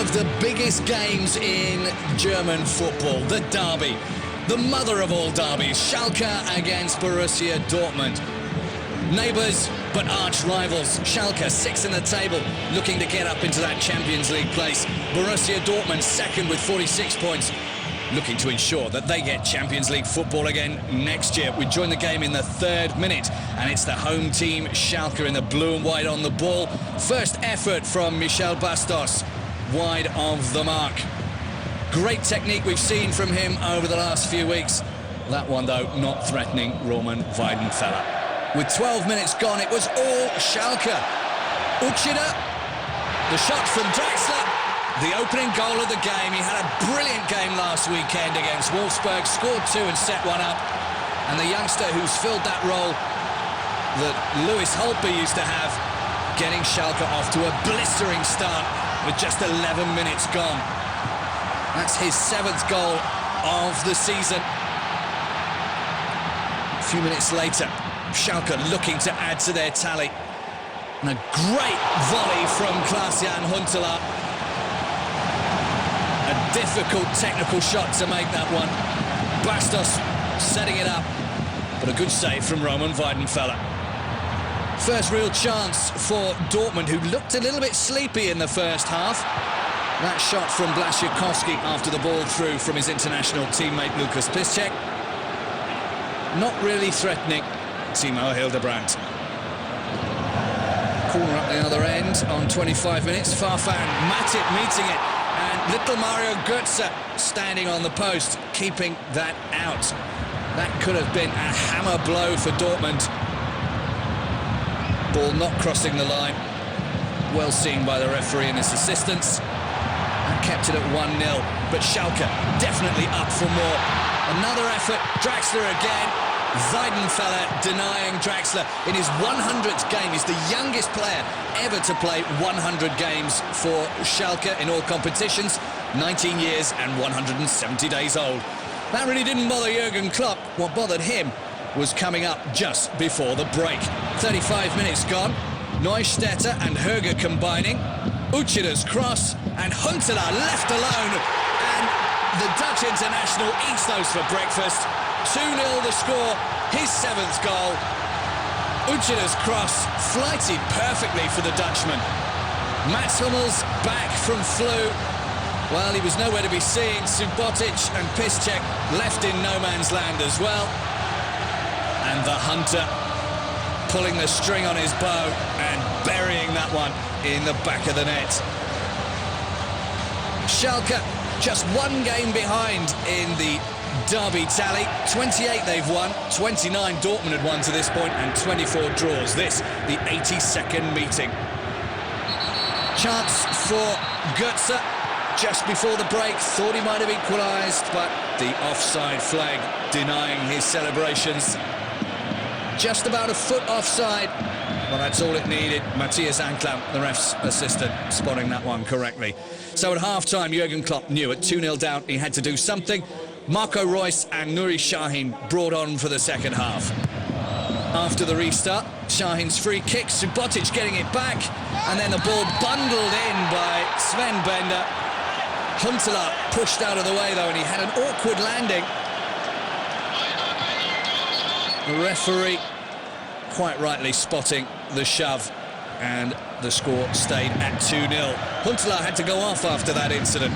of the biggest games in German football, the derby, the mother of all derbies, Schalke against Borussia Dortmund. Neighbours but arch rivals. Schalke, sixth in the table, looking to get up into that Champions League place. Borussia Dortmund second with 46 points, looking to ensure that they get Champions League football again next year. We join the game in the 3rd minute, and it's the home team, Schalke, in the blue and white on the ball. First effort from Michel Bastos, wide of the mark. Great technique we've seen from him over the last few weeks. That one, though, not threatening Roman Weidenfeller. With 12 minutes gone, it was all Schalke. Uchida, the shot from Draxler, the opening goal of the game. He had a brilliant game last weekend against Wolfsburg, scored 2 and set 1 up. And the youngster who's filled that role that Lewis Holtby used to have, getting Schalke off to a blistering start with just 11 minutes gone. That's his 7th goal of the season. A few minutes later, Schalke looking to add to their tally. And a great volley from Klaas-Jan Huntelaar. A difficult technical shot to make that one. Bastos setting it up, but a good save from Roman Weidenfeller. First real chance for Dortmund, who looked a little bit sleepy in the first half. That shot from Blaszczykowski after the ball through from his international teammate Lucas Piszczek. Not really threatening Timo Hildebrand. Corner up the other end on 25 minutes. Farfan Matip meeting it, and little Mario Götze standing on the post, keeping that out. That could have been a hammer blow for Dortmund. Ball not crossing the line. Well seen by the referee and his assistants. And kept it at 1-0. But Schalke definitely up for more. Another effort. Draxler again. Weidenfeller denying Draxler in his 100th game. He's the youngest player ever to play 100 games for Schalke in all competitions. 19 years and 170 days old. That really didn't bother Jurgen Klopp. What bothered him was coming up just before the break. 35 minutes gone. Neustädter and Höger combining. Uchida's cross, and Huntelaar left alone. And the Dutch international eats those for breakfast. 2-0 the score, his 7th goal. Uchida's cross flighted perfectly for the Dutchman. Mats Hummels back from flu. Well, he was nowhere to be seen. Subotic and Piszczek left in no man's land as well. And the Hunter pulling the string on his bow and burying that one in the back of the net. Schalke just one game behind in the derby tally. 28 they've won, 29 Dortmund had won to this point, and 24 draws. This, the 82nd meeting. Chance for Götze just before the break. Thought he might have equalised, but the offside flag denying his celebrations. Just about a foot offside. Well, that's all it needed. Matthias Anklam, the ref's assistant, spotting that one correctly. So at half-time, Jurgen Klopp knew at 2-0 down he had to do something. Marco Reus and Nuri Sahin brought on for the second half. After the restart, Sahin's free kick, Subotic getting it back, and then the ball bundled in by Sven Bender. Huntelaar pushed out of the way, though, and he had an awkward landing. The referee quite rightly spotting the shove, and the score stayed at 2-0. Huntelaar had to go off after that incident.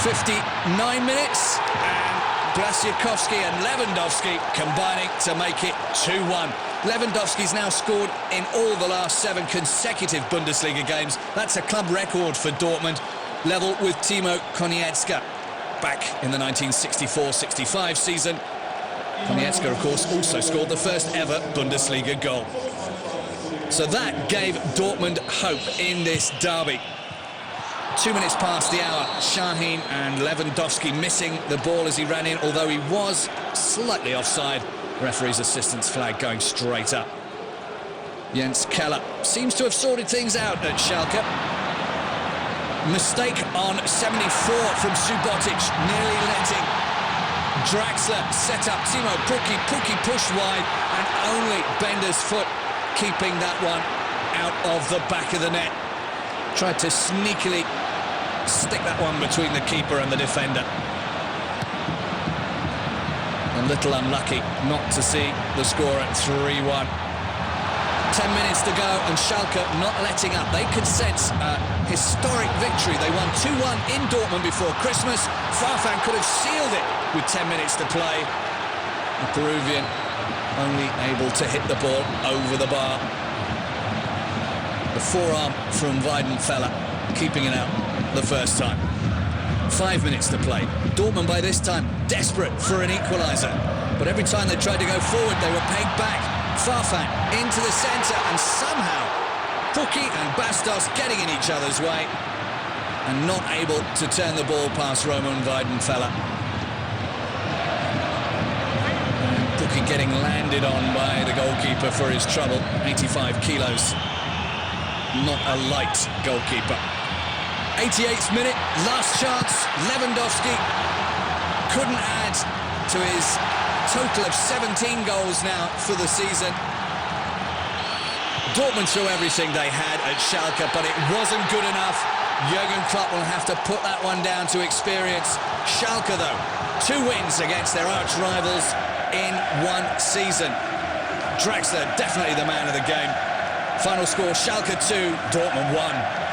59 minutes, and Blaszczykowski and Lewandowski combining to make it 2-1. Lewandowski's now scored in all the last 7 consecutive Bundesliga games. That's a club record for Dortmund, level with Timo Konietzka back in the 1964-65 season. Konietzka, of course, also scored the first ever Bundesliga goal. So that gave Dortmund hope in this derby. 2 minutes past the hour, Sahin and Lewandowski missing the ball as he ran in, although he was slightly offside. Referee's assistant's flag going straight up. Jens Keller seems to have sorted things out at Schalke. Mistake on 74 from Subotic, nearly letting Draxler set up Timo Pukki. Pukki pushed wide, and only Bender's foot keeping that one out of the back of the net. Tried to sneakily stick that one between the keeper and the defender. A little unlucky not to see the score at 3-1. 10 minutes to go and Schalke not letting up. They could sense a historic victory. They won 2-1 in Dortmund before Christmas. Farfan could have sealed it with 10 minutes to play. The Peruvian only able to hit the ball over the bar. The forearm from Weidenfeller keeping it out the first time. 5 minutes to play. Dortmund by this time desperate for an equaliser. But every time they tried to go forward, they were pegged back. Farfan into the centre, and somehow Pukki and Bastos getting in each other's way and not able to turn the ball past Roman Weidenfeller. Pukki getting landed on by the goalkeeper for his trouble. 85 kilos. Not a light goalkeeper. 88th minute, last chance. Lewandowski couldn't add to his total of 17 goals now for the season. Dortmund threw everything they had at Schalke, but it wasn't good enough. Jurgen Klopp will have to put that one down to experience. Schalke, though, 2 wins against their arch-rivals in 1 season. Draxler definitely the man of the game. Final score, Schalke 2, Dortmund 1.